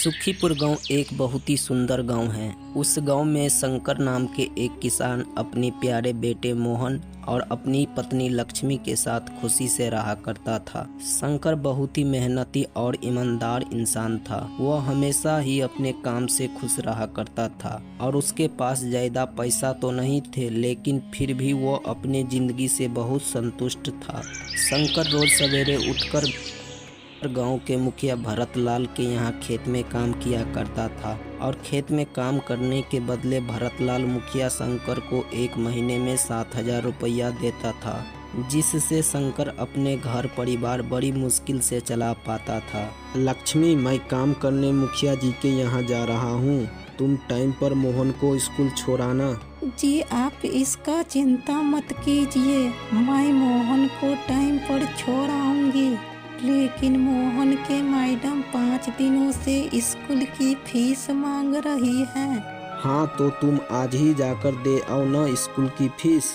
सुखीपुर गांव एक बहुत ही सुंदर गांव है। उस गांव में शंकर नाम के एक किसान अपने प्यारे बेटे मोहन और अपनी पत्नी लक्ष्मी के साथ खुशी से रहा करता था। शंकर बहुत ही मेहनती और ईमानदार इंसान था। वह हमेशा ही अपने काम से खुश रहा करता था और उसके पास ज्यादा पैसा तो नहीं थे, लेकिन फिर भी वो अपने जिंदगी से बहुत संतुष्ट था। शंकर रोज सवेरे उठकर गांव के मुखिया भरत लाल के यहाँ खेत में काम किया करता था और खेत में काम करने के बदले भरत लाल मुखिया शंकर को एक महीने में 7,000 रुपया देता था, जिससे शंकर अपने घर परिवार बड़ी मुश्किल से चला पाता था। लक्ष्मी, मैं काम करने मुखिया जी के यहाँ जा रहा हूँ, तुम टाइम पर मोहन को स्कूल छोड़ाना। जी आप इसका चिंता मत कीजिए, मैं मोहन को टाइम पर छोड़ आऊंगी। लेकिन मोहन के मैडम 5 दिनों से स्कूल की फीस मांग रही है। हाँ तो तुम आज ही जाकर दे आओ ना स्कूल की फीस।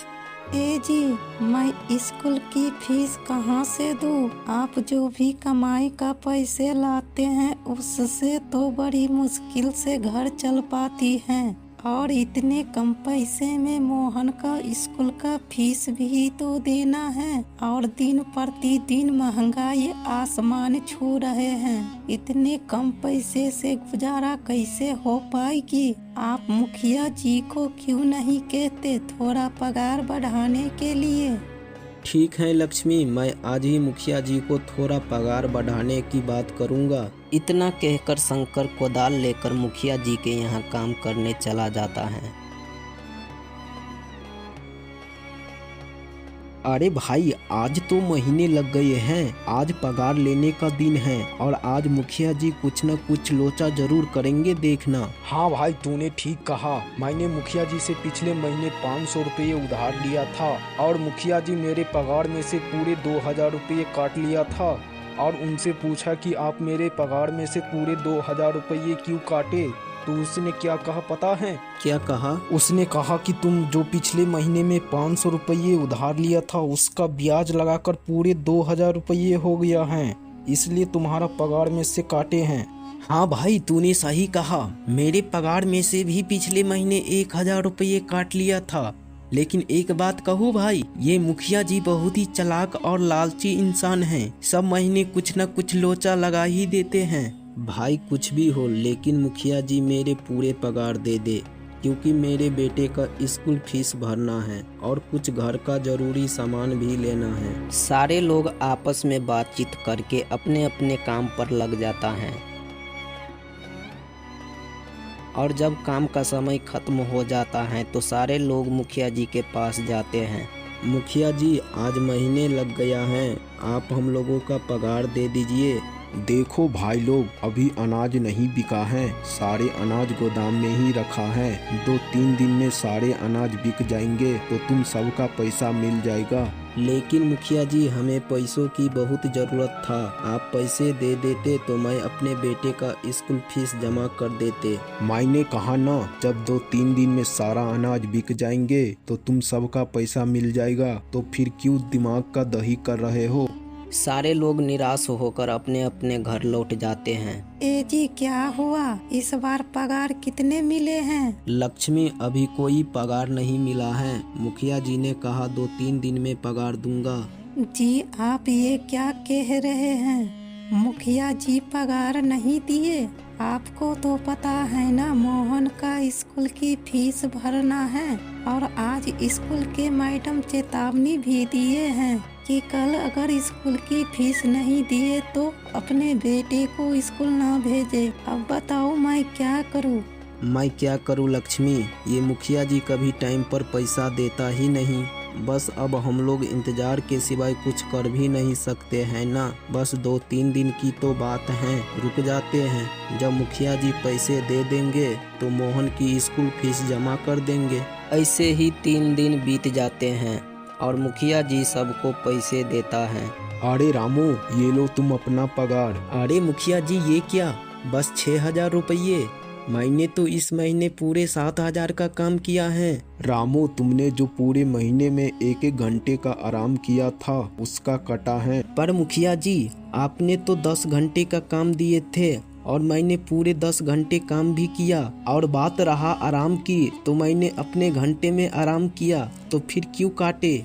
ए जी, मैं स्कूल की फीस कहाँ से दूँ? आप जो भी कमाई का पैसे लाते हैं उससे तो बड़ी मुश्किल से घर चल पाती है, और इतने कम पैसे में मोहन का स्कूल का फीस भी तो देना है, और दिन प्रतिदिन महंगाई आसमान छू रहे हैं। इतने कम पैसे से गुजारा कैसे हो पाएगी? आप मुखिया जी को क्यों नहीं कहते थोड़ा पगार बढ़ाने के लिए? ठीक है लक्ष्मी, मैं आज ही मुखिया जी को थोड़ा पगार बढ़ाने की बात करूंगा। इतना कहकर शंकर कोदाल लेकर मुखिया जी के यहाँ काम करने चला जाता है। अरे भाई, आज तो महीने लग गए हैं, आज पगार लेने का दिन है और आज मुखिया जी कुछ न कुछ लोचा जरूर करेंगे, देखना। हाँ भाई, तूने ठीक कहा। मैंने मुखिया जी से पिछले महीने 500 रुपये उधार लिया था और मुखिया जी मेरे पगार में से पूरे 2,000 रुपये काट लिया था और उनसे पूछा कि आप मेरे पगार में से पूरे 2,000 रुपये क्यों काटे, तो उसने क्या कहा पता है? क्या कहा? उसने कहा कि तुम जो पिछले महीने में 500 रुपये उधार लिया था उसका ब्याज लगाकर पूरे 2,000 रुपये हो गया है, इसलिए तुम्हारा पगार में से काटे हैं। हाँ भाई, तूने सही कहा, मेरे पगार में से भी पिछले महीने 1,000 रुपये काट लिया था। लेकिन एक बात कहूँ भाई, ये मुखिया जी बहुत ही चालाक और लालची इंसान हैं, सब महीने कुछ न कुछ लोचा लगा ही देते हैं। भाई कुछ भी हो, लेकिन मुखिया जी मेरे पूरे पगार दे दे, क्योंकि मेरे बेटे का स्कूल फीस भरना है और कुछ घर का जरूरी सामान भी लेना है। सारे लोग आपस में बातचीत करके अपने अपने काम पर लग जाता है और जब काम का समय खत्म हो जाता है तो सारे लोग मुखिया जी के पास जाते हैं। मुखिया जी, आज महीने लग गया है, आप हम लोगों का पगार दे दीजिए। देखो भाई लोग, अभी अनाज नहीं बिका है, सारे अनाज गोदाम में ही रखा है, 2-3 दिन में सारे अनाज बिक जाएंगे तो तुम सबका पैसा मिल जाएगा। लेकिन मुखिया जी, हमें पैसों की बहुत जरूरत था, आप पैसे दे देते तो मैं अपने बेटे का स्कूल फीस जमा कर देते। मैंने कहा ना, जब 2-3 दिन में सारा अनाज बिक जाएंगे तो तुम सबका पैसा मिल जाएगा, तो फिर क्यों दिमाग का दही कर रहे हो? सारे लोग निराश होकर अपने अपने घर लौट जाते हैं। ए जी, क्या हुआ? इस बार पगार कितने मिले हैं? लक्ष्मी, अभी कोई पगार नहीं मिला है, मुखिया जी ने कहा 2-3 दिन में पगार दूंगा। जी आप ये क्या कह रहे हैं? मुखिया जी पगार नहीं दिए? आपको तो पता है ना मोहन का स्कूल की फीस भरना है, और आज स्कूल के मैडम चेतावनी भी दिए हैं कि कल अगर स्कूल की फीस नहीं दिए तो अपने बेटे को स्कूल ना भेजे। अब बताओ मैं क्या करूं? मैं क्या करूं लक्ष्मी, ये मुखिया जी कभी टाइम पर पैसा देता ही नहीं। बस अब हम लोग इंतजार के सिवाय कुछ कर भी नहीं सकते हैं ना। बस 2-3 दिन की तो बात है, रुक जाते हैं। जब मुखिया जी पैसे दे देंगे तो मोहन की स्कूल फीस जमा कर देंगे। ऐसे ही 3 दिन बीत जाते हैं और मुखिया जी सबको पैसे देता है। अरे रामू, ये लो तुम अपना पगार। अरे मुखिया जी, ये क्या, बस 6,000 रुपये? मैंने तो इस महीने पूरे 7,000 का काम किया है। रामू, तुमने जो पूरे महीने में 1-1 घंटे का आराम किया था उसका कटा है। पर मुखिया जी, आपने तो 10 घंटे का काम दिए थे और मैंने पूरे 10 घंटे काम भी किया, और बात रहा आराम की तो मैंने अपने घंटे में आराम किया, तो फिर क्यों काटे?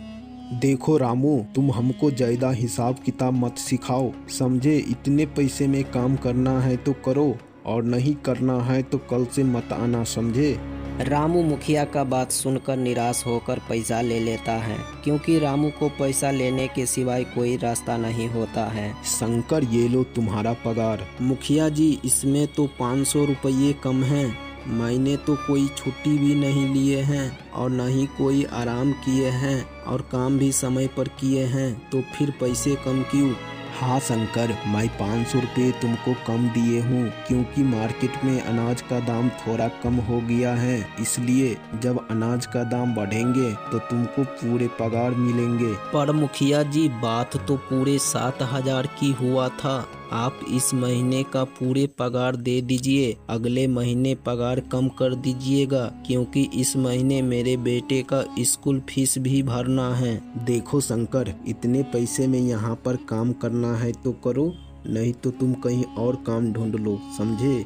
देखो रामू, तुम हमको ज्यादा हिसाब किताब मत सिखाओ, समझे? इतने पैसे में काम करना है तो करो, और नहीं करना है तो कल से मत आना, समझे? रामू मुखिया का बात सुनकर निराश होकर पैसा ले लेता है, क्योंकि रामू को पैसा लेने के सिवाय कोई रास्ता नहीं होता है। शंकर, ये लो तुम्हारा पगार। मुखिया जी, इसमें तो 500 रुपये कम हैं। मैंने तो कोई छुट्टी भी नहीं लिए हैं और न ही कोई आराम किए हैं, और काम भी समय पर किए हैं, तो फिर पैसे कम क्यों? हाँ शंकर, मैं 500 रुपये तुमको कम दिए हूँ, क्योंकि मार्केट में अनाज का दाम थोड़ा कम हो गया है, इसलिए जब अनाज का दाम बढ़ेंगे तो तुमको पूरे पगार मिलेंगे। पर मुखिया जी, बात तो पूरे 7,000 की हुआ था। आप इस महीने का पूरे पगार दे दीजिए, अगले महीने पगार कम कर दीजिएगा, क्योंकि इस महीने मेरे बेटे का स्कूल फीस भी भरना है। देखो शंकर, इतने पैसे में यहाँ पर काम करना है तो करो, नहीं तो तुम कहीं और काम ढूंढ लो, समझे?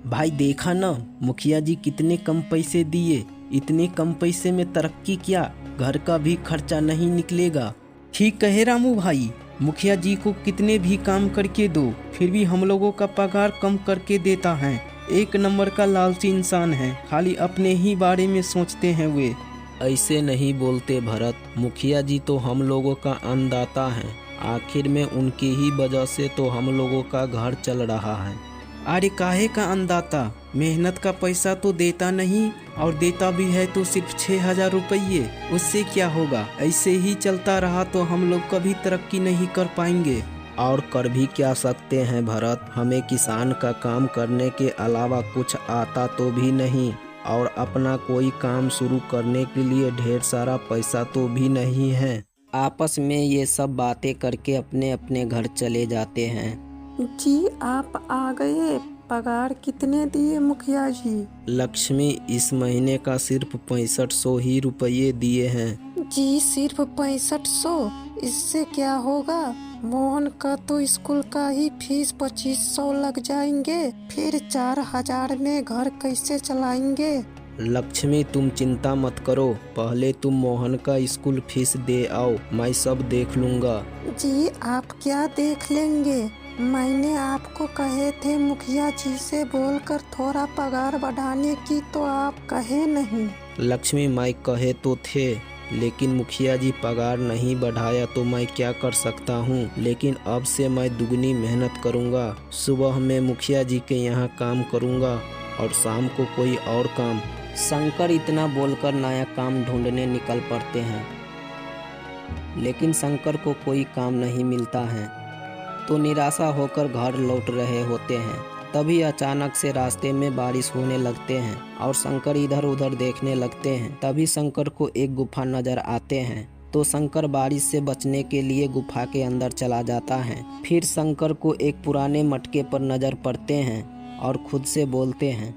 भाई देखा ना, मुखिया जी कितने कम पैसे दिए। इतने कम पैसे में तरक्की क्या, घर का भी खर्चा नहीं निकलेगा। ठीक कहे रामू भाई, मुखिया जी को कितने भी काम करके दो, फिर भी हम लोगों का पगार कम करके देता है। एक नंबर का लालची इंसान है, खाली अपने ही बारे में सोचते हैं वे। ऐसे नहीं बोलते भरत, मुखिया जी तो हम लोगों का अन्नदाता है, आखिर में उनकी ही वजह से तो हम लोगों का घर चल रहा है। अरे काहे का अन्नदाता, मेहनत का पैसा तो देता नहीं, और देता भी है तो सिर्फ 6,000 रुपये। उससे क्या होगा? ऐसे ही चलता रहा तो हम लोग कभी तरक्की नहीं कर पाएंगे। और कर भी क्या सकते हैं भरत, हमें किसान का काम करने के अलावा कुछ आता तो भी नहीं, और अपना कोई काम शुरू करने के लिए ढेर सारा पैसा तो भी नहीं है। आपस में ये सब बातें करके अपने अपने घर चले जाते हैं। जी आप आ गए, पगार कितने दिए मुखिया जी? लक्ष्मी, इस महीने का सिर्फ 6500 ही रुपये दिए हैं। जी सिर्फ 6500? इससे क्या होगा? मोहन का तो स्कूल का ही फीस 2500 लग जाएंगे, फिर 4000 में घर कैसे चलाएंगे? लक्ष्मी, तुम चिंता मत करो, पहले तुम मोहन का स्कूल फीस दे आओ, मैं सब देख लूँगा। जी आप क्या देख लेंगे? मैंने आपको कहे थे मुखिया जी से बोलकर थोड़ा पगार बढ़ाने की, तो आप कहे नहीं। लक्ष्मी, मैं कहे तो थे, लेकिन मुखिया जी पगार नहीं बढ़ाया तो मैं क्या कर सकता हूँ। लेकिन अब से मैं दुगनी मेहनत करूँगा। सुबह में मुखिया जी के यहाँ काम करूँगा और शाम को कोई और काम। शंकर इतना बोलकर नया काम ढूंढने निकल पड़ते हैं, लेकिन शंकर को कोई काम नहीं मिलता है, तो निराशा होकर घर लौट रहे होते हैं। तभी अचानक से रास्ते में बारिश होने लगते हैं और शंकर इधर उधर देखने लगते हैं। तभी शंकर को एक गुफा नजर आते हैं, तो शंकर बारिश से बचने के लिए गुफा के अंदर चला जाता है। फिर शंकर को एक पुराने मटके पर नजर पड़ते हैं और खुद से बोलते हैं,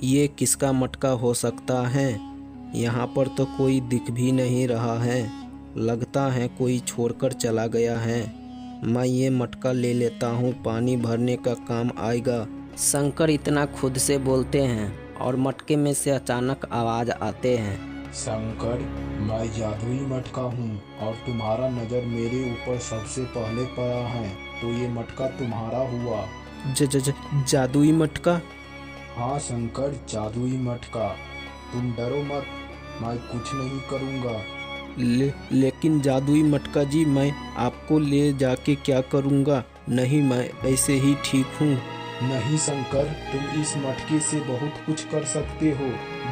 ये किसका मटका हो सकता है? यहाँ पर तो कोई दिख भी नहीं रहा है, लगता है कोई छोड़कर चला गया है। मैं ये मटका ले लेता हूँ, पानी भरने का काम आएगा। शंकर इतना खुद से बोलते हैं और मटके में से अचानक आवाज आते हैं, शंकर, मैं जादुई मटका हूँ और तुम्हारा नजर मेरे ऊपर सबसे पहले पड़ा है, तो ये मटका तुम्हारा हुआ। जादुई मटका? हाँ शंकर, जादुई मटका। तुम डरो मत, मैं कुछ नहीं करूँगा। लेकिन जादुई मटका जी, मैं आपको ले जाके क्या करूँगा? नहीं, मैं ऐसे ही ठीक हूँ। नहीं शंकर, तुम इस मटके से बहुत कुछ कर सकते हो।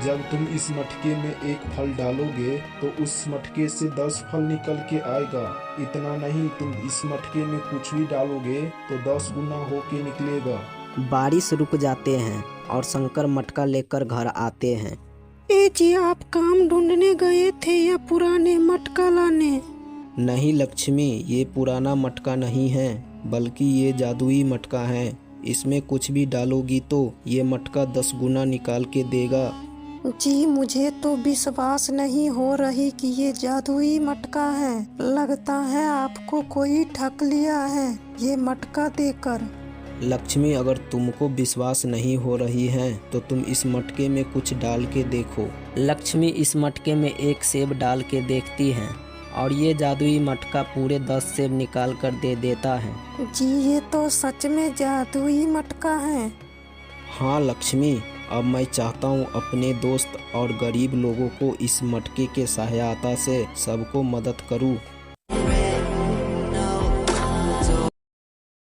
जब तुम इस मटके में एक फल डालोगे तो उस मटके से 10 फल निकल के आएगा। इतना नहीं, तुम इस मटके में कुछ भी डालोगे तो 10 गुना होके निकलेगा। बारिश रुक जाते हैं और शंकर मटका लेकर घर आते हैं। ए जी, आप काम ढूंढने गए थे या पुराने मटका लाने? नहीं लक्ष्मी, ये पुराना मटका नहीं है, बल्कि ये जादुई मटका है। इसमें कुछ भी डालोगी तो ये मटका 10 गुना निकाल के देगा। जी मुझे तो विश्वास नहीं हो रही कि ये जादुई मटका है। लगता है आपको कोई ठग लिया है ये मटका देकर। लक्ष्मी, अगर तुमको विश्वास नहीं हो रही है तो तुम इस मटके में कुछ डाल के देखो। लक्ष्मी इस मटके में एक सेब डाल के देखती है और ये जादुई मटका पूरे 10 सेब निकाल कर दे देता है। जी ये तो सच में जादुई मटका है। हाँ लक्ष्मी, अब मैं चाहता हूँ अपने दोस्त और गरीब लोगों को इस मटके के सहायता से सबको मदद करूँ।